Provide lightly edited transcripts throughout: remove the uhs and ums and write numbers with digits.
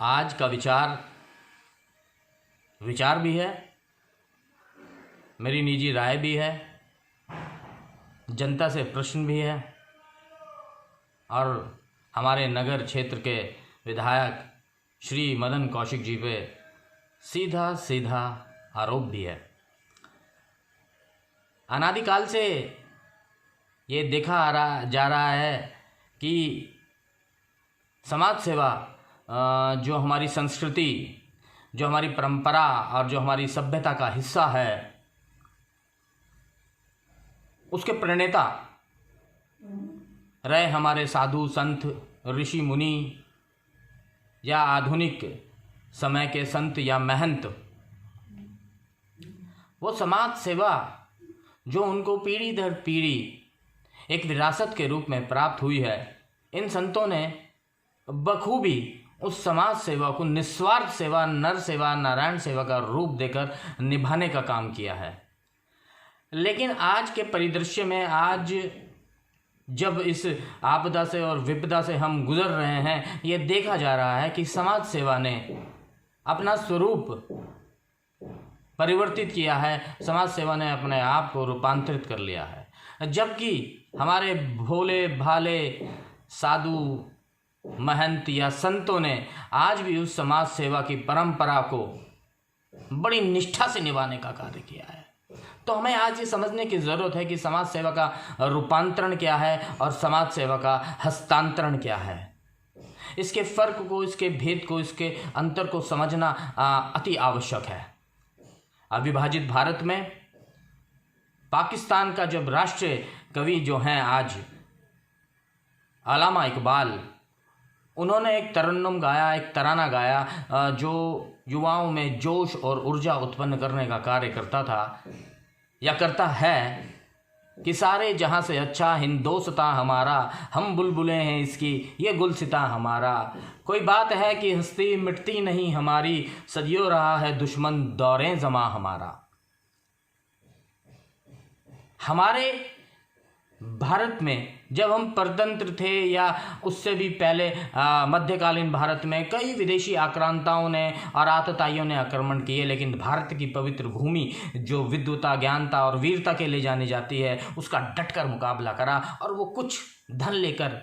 आज का विचार भी है, मेरी निजी राय भी है, जनता से प्रश्न भी है और हमारे नगर क्षेत्र के विधायक श्री मदन कौशिक जी पे सीधा सीधा आरोप भी है। अनादिकाल से ये देखा जा रहा है कि समाज सेवा जो हमारी संस्कृति, जो हमारी परंपरा और जो हमारी सभ्यता का हिस्सा है, उसके प्रणेता रहे हमारे साधु संत, ऋषि मुनि या आधुनिक समय के संत या महंत, वो समाज सेवा जो उनको पीढ़ी दर पीढ़ी एक विरासत के रूप में प्राप्त हुई है, इन संतों ने बखूबी उस समाज सेवा को निस्वार्थ सेवा, नर सेवा, नारायण सेवा का रूप देकर निभाने का काम किया है। लेकिन आज के परिदृश्य में, आज जब इस आपदा से और विपदा से हम गुजर रहे हैं, ये देखा जा रहा है कि समाज सेवा ने अपना स्वरूप परिवर्तित किया है, समाज सेवा ने अपने आप को रूपांतरित कर लिया है। जबकि हमारे भोले भाले साधु महंत या संतों ने आज भी उस समाज सेवा की परंपरा को बड़ी निष्ठा से निभाने का कार्य किया है। तो हमें आज ये समझने की ज़रूरत है कि समाज सेवा का रूपांतरण क्या है और समाज सेवा का हस्तांतरण क्या है। इसके फ़र्क को, इसके भेद को, इसके अंतर को समझना अति आवश्यक है। अविभाजित भारत में पाकिस्तान का जब राष्ट्रीय कवि जो हैं आज अल्लामा इकबाल, उन्होंने एक तरन्नुम गाया, एक तराना गाया जो युवाओं में जोश और ऊर्जा उत्पन्न करने का कार्य करता था या करता है कि सारे जहां से अच्छा हिंदोस्तां हमारा, हम बुलबुलें हैं इसकी ये गुलसिता हमारा, कोई बात है कि हस्ती मिटती नहीं हमारी, सदियों रहा है दुश्मन दौरे ज़मा हमारा। हमारे भारत में जब हम परतंत्र थे या उससे भी पहले मध्यकालीन भारत में कई विदेशी आक्रांताओं ने और आतताइयों ने आक्रमण किए, लेकिन भारत की पवित्र भूमि जो विद्वता, ज्ञानता और वीरता के ले जानी जाती है, उसका डटकर मुकाबला करा और वो कुछ धन लेकर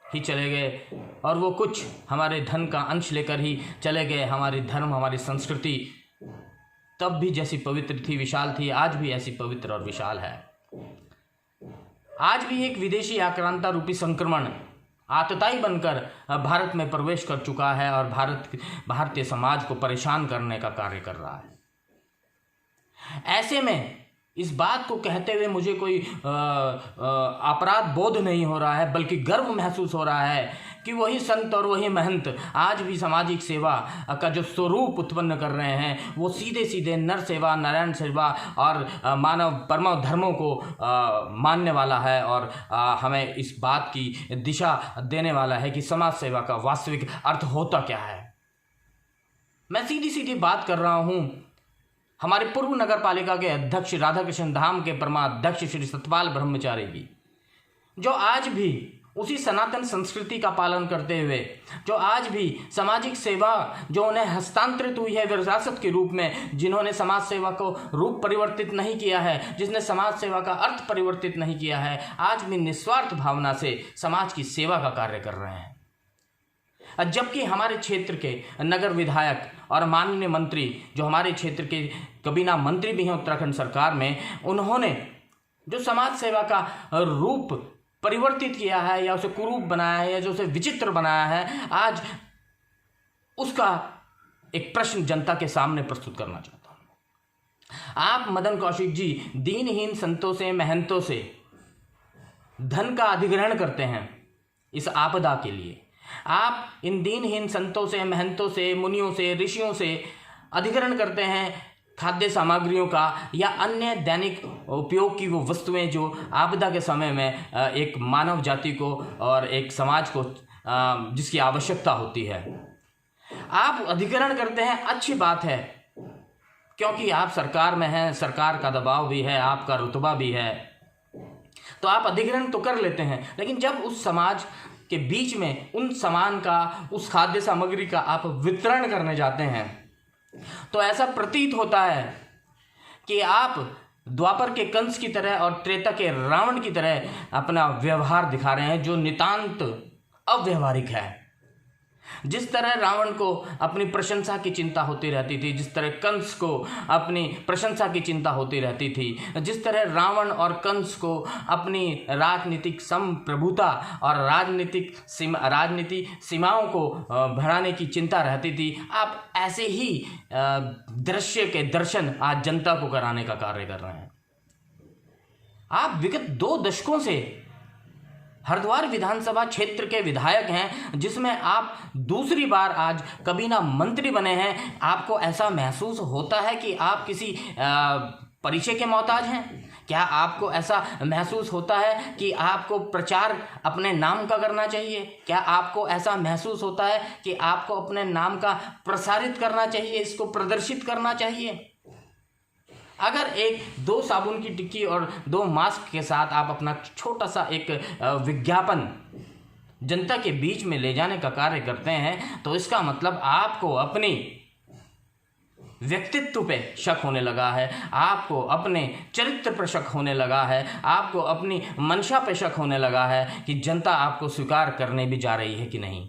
ही चले गए और वो कुछ हमारे धन का अंश लेकर ही चले गए। हमारी धर्म, हमारी संस्कृति तब भी जैसी पवित्र थी, विशाल थी, आज भी ऐसी पवित्र और विशाल है। आज भी एक विदेशी आक्रांता रूपी संक्रमण आतताई बनकर भारत में प्रवेश कर चुका है और भारतीय समाज को परेशान करने का कार्य कर रहा है। ऐसे में इस बात को कहते हुए मुझे कोई अपराध बोध नहीं हो रहा है, बल्कि गर्व महसूस हो रहा है कि वही संत और वही महंत आज भी सामाजिक सेवा का जो स्वरूप उत्पन्न कर रहे हैं, वो सीधे सीधे नर सेवा, नारायण सेवा और मानव परम धर्मों को मानने वाला है और हमें इस बात की दिशा देने वाला है कि समाज सेवा का वास्तविक अर्थ होता क्या है। मैं सीधी सीधी बात कर रहा हूँ हमारे पूर्व नगर पालिका के अध्यक्ष राधाकृष्ण धाम के परमाध्यक्ष श्री सतपाल ब्रह्मचारी की, जो आज भी उसी सनातन संस्कृति का पालन करते हुए, जो आज भी सामाजिक सेवा जो उन्हें हस्तांतरित हुई है विरासत के रूप में, जिन्होंने समाज सेवा को रूप परिवर्तित नहीं किया है, जिसने समाज सेवा का अर्थ परिवर्तित नहीं किया है, आज भी निस्वार्थ भावना से समाज की सेवा का कार्य कर रहे हैं। जबकि हमारे क्षेत्र के नगर विधायक और माननीय मंत्री, जो हमारे क्षेत्र के कबीना मंत्री भी हैं उत्तराखंड सरकार में, उन्होंने जो समाज सेवा का रूप परिवर्तित किया है या उसे कुरूप बनाया है या जो उसे विचित्र बनाया है, आज उसका एक प्रश्न जनता के सामने प्रस्तुत करना चाहता हूं। आप मदन कौशिक जी दीनहीन संतों से, महंतों से धन का अधिग्रहण करते हैं इस आपदा के लिए। आप इन दीनहीन संतों से, महंतों से, मुनियों से, ऋषियों से अधिग्रहण करते हैं खाद्य सामग्रियों का या अन्य दैनिक उपयोग की वो वस्तुएं जो आपदा के समय में एक मानव जाति को और एक समाज को जिसकी आवश्यकता होती है। आप अधिग्रहण करते हैं, अच्छी बात है, क्योंकि आप सरकार में हैं, सरकार का दबाव भी है, आपका रुतबा भी है, तो आप अधिग्रहण तो कर लेते हैं। लेकिन जब उस समाज के बीच में उन सामान का, उस खाद्य सामग्री का आप वितरण करने जाते हैं तो ऐसा प्रतीत होता है कि आप द्वापर के कंस की तरह और त्रेता के रावण की तरह अपना व्यवहार दिखा रहे हैं, जो नितांत अव्यवहारिक है। जिस तरह रावण को अपनी प्रशंसा की चिंता होती रहती थी, जिस तरह कंस को अपनी प्रशंसा की चिंता होती रहती थी, जिस तरह रावण और कंस को अपनी राजनीतिक संप्रभुता और राजनीति सीमाओं को बढ़ाने की चिंता रहती थी, आप ऐसे ही दृश्य के दर्शन आज जनता को कराने का कार्य कर रहे हैं। आप विगत 2 दशकों से हरिद्वार विधानसभा क्षेत्र के विधायक हैं, जिसमें आप दूसरी बार आज कबीना मंत्री बने हैं। आपको ऐसा महसूस होता है कि आप किसी परिचय के मोहताज हैं? क्या आपको ऐसा महसूस होता है कि आपको प्रचार अपने नाम का करना चाहिए? क्या आपको ऐसा महसूस होता है कि आपको अपने नाम का प्रसारित करना चाहिए, इसको प्रदर्शित करना चाहिए? अगर 2 साबुन की टिक्की और 2 मास्क के साथ आप अपना छोटा सा एक विज्ञापन जनता के बीच में ले जाने का कार्य करते हैं तो इसका मतलब आपको अपनी व्यक्तित्व पे शक होने लगा है, आपको अपने चरित्र पर शक होने लगा है, आपको अपनी मंशा पे शक होने लगा है कि जनता आपको स्वीकार करने भी जा रही है कि नहीं।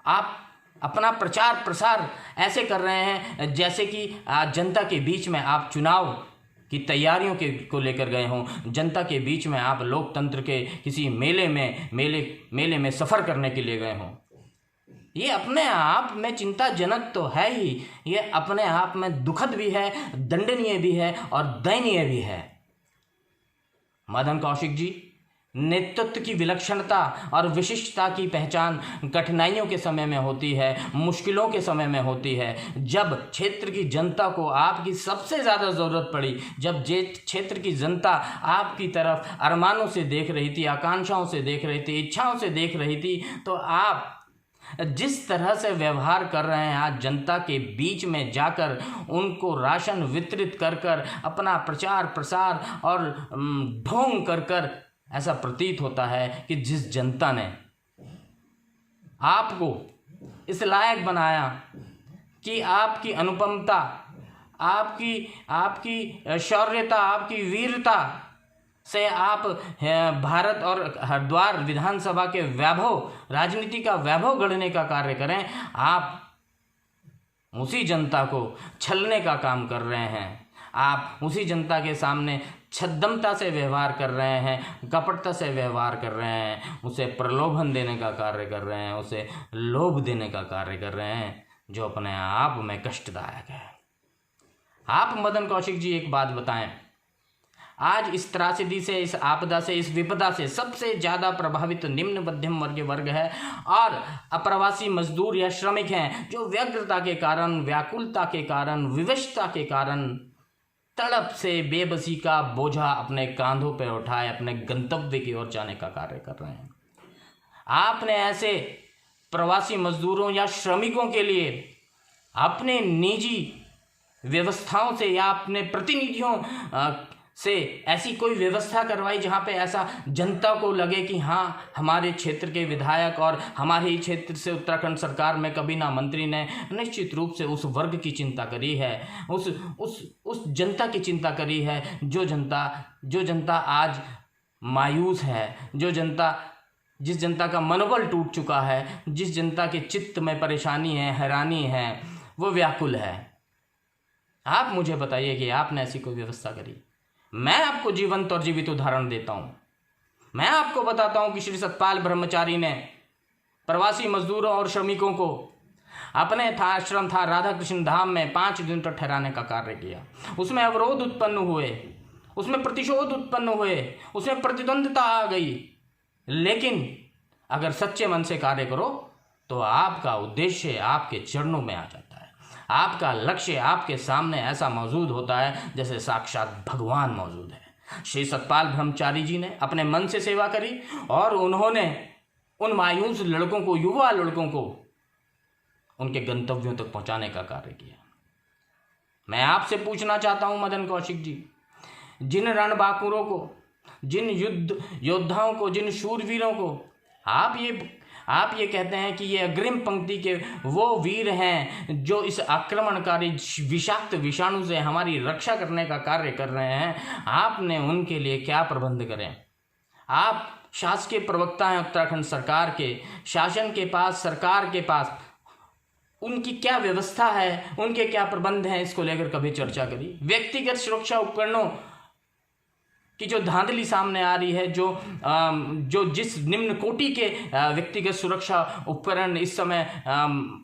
आप अपना प्रचार प्रसार ऐसे कर रहे हैं जैसे कि जनता के बीच में आप चुनाव की तैयारियों को लेकर गए हों, जनता के बीच में आप लोकतंत्र के किसी मेले में सफ़र करने के लिए गए हों। ये अपने आप में चिंताजनक तो है ही, ये अपने आप में दुखद भी है, दंडनीय भी है और दयनीय भी है। मदन कौशिक जी, नेतृत्व की विलक्षणता और विशिष्टता की पहचान कठिनाइयों के समय में होती है, मुश्किलों के समय में होती है। जब क्षेत्र की जनता को आपकी सबसे ज़्यादा ज़रूरत पड़ी, जब क्षेत्र की जनता आपकी तरफ अरमानों से देख रही थी, आकांक्षाओं से देख रही थी, इच्छाओं से देख रही थी, तो आप जिस तरह से व्यवहार कर रहे हैं आज जनता के बीच में जाकर उनको राशन वितरित कर अपना प्रचार प्रसार और ढोंग कर ऐसा प्रतीत होता है कि जिस जनता ने आपको इस लायक बनाया कि आपकी अनुपमता, आपकी शौर्यता, आपकी वीरता से आप भारत और हरिद्वार विधानसभा के वैभव, राजनीति का वैभव गढ़ने का कार्य करें, आप उसी जनता को छलने का काम कर रहे हैं। आप उसी जनता के सामने छद्मता से व्यवहार कर रहे हैं, कपटता से व्यवहार कर रहे हैं, उसे प्रलोभन देने का कार्य कर रहे हैं, उसे लोभ देने का कार्य कर रहे हैं, जो अपने आप में कष्टदायक है। आप मदन कौशिक जी एक बात बताएं, आज इस त्रासदी से, इस आपदा से, इस विपदा से सबसे ज़्यादा प्रभावित निम्न मध्यम वर्ग है और अप्रवासी मजदूर या श्रमिक हैं, जो व्यग्रता के कारण, व्याकुलता के कारण, विवशता के कारण तड़प से बेबसी का बोझा अपने कांधों पर उठाए अपने गंतव्य की ओर जाने का कार्य कर रहे हैं। आपने ऐसे प्रवासी मजदूरों या श्रमिकों के लिए अपने निजी व्यवस्थाओं से या अपने प्रतिनिधियों से ऐसी कोई व्यवस्था करवाई जहाँ पे ऐसा जनता को लगे कि हाँ, हमारे क्षेत्र के विधायक और हमारे ही क्षेत्र से उत्तराखंड सरकार में कबीना मंत्री ने निश्चित रूप से उस वर्ग की चिंता करी है, उस जनता की चिंता करी है, जो जनता आज मायूस है, जिस जनता का मनोबल टूट चुका है, जिस जनता के चित्त में परेशानी है, हैरानी है, वो व्याकुल है। आप मुझे बताइए कि आपने ऐसी कोई व्यवस्था करी? मैं आपको जीवंत और जीवित उदाहरण देता हूँ। मैं आपको बताता हूँ कि श्री सतपाल ब्रह्मचारी ने प्रवासी मजदूरों और श्रमिकों को अपने आश्रम था राधा कृष्ण धाम में 5 दिन तक ठहराने का कार्य किया। उसमें अवरोध उत्पन्न हुए, उसमें प्रतिशोध उत्पन्न हुए, उसमें प्रतिद्वंद्विता आ गई, लेकिन अगर सच्चे मन से कार्य करो तो आपका उद्देश्य आपके चरणों में आ जाता है। आपका लक्ष्य आपके सामने ऐसा मौजूद होता है जैसे साक्षात भगवान मौजूद है। श्री सतपाल ब्रह्मचारी जी ने अपने मन से सेवा करी और उन्होंने उन मायूस लड़कों को, युवा लड़कों को उनके गंतव्यों तक पहुंचाने का कार्य किया। मैं आपसे पूछना चाहता हूं मदन कौशिक जी, जिन रणबांकुरों को, जिन युद्ध योद्धाओं को, जिन शूरवीरों को आप ये कहते हैं कि ये अग्रिम पंक्ति के वो वीर हैं जो इस आक्रमणकारी विषाक्त विषाणु से हमारी रक्षा करने का कार्य कर रहे हैं। आपने उनके लिए क्या प्रबंध करें? आप शासकीय प्रवक्ता हैं उत्तराखंड सरकार के, शासन के पास, सरकार के पास उनकी क्या व्यवस्था है, उनके क्या प्रबंध हैं, इसको लेकर कभी चर्चा करी? व्यक्तिगत सुरक्षा उपकरणों की जो धांधली सामने आ रही है, जो जिस निम्न कोटि के व्यक्तिगत सुरक्षा उपकरण इस समय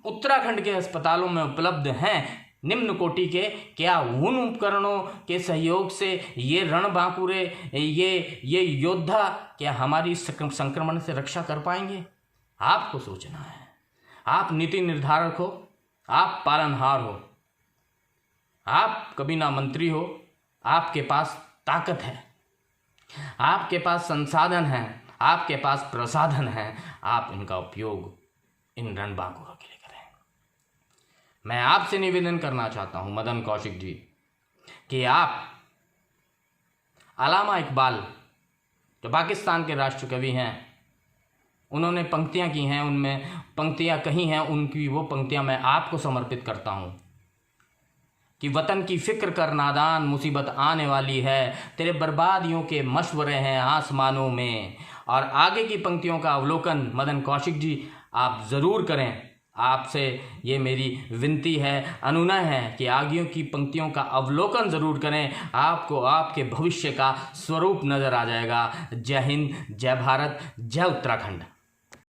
उत्तराखंड के अस्पतालों में उपलब्ध हैं, निम्न कोटि के, क्या उन उपकरणों के सहयोग से ये रणबांकुरे, ये योद्धा क्या हमारी संक्रमण से रक्षा कर पाएंगे? आपको सोचना है। आप नीति निर्धारक हो, आप पालनहार हो, आप कभी ना मंत्री हो। आपके पास ताकत है, आपके पास संसाधन हैं, आपके पास प्रसाधन हैं। आप इनका उपयोग इन रणबांकुरों के लिए करें। मैं आपसे निवेदन करना चाहता हूं मदन कौशिक जी कि आप अल्लामा इकबाल जो पाकिस्तान के राष्ट्र कवि हैं, उन्होंने पंक्तियां की हैं, उनमें पंक्तियां कही हैं, उनकी वो पंक्तियां मैं आपको समर्पित करता हूं कि वतन की फिक्र कर नादान, मुसीबत आने वाली है, तेरे बर्बादियों के मशवरे हैं आसमानों में। और आगे की पंक्तियों का अवलोकन मदन कौशिक जी आप ज़रूर करें। आपसे ये मेरी विनती है, अनुनय है कि आगे की पंक्तियों का अवलोकन ज़रूर करें। आपको आपके भविष्य का स्वरूप नज़र आ जाएगा। जय हिंद, जय भारत, जय उत्तराखंड।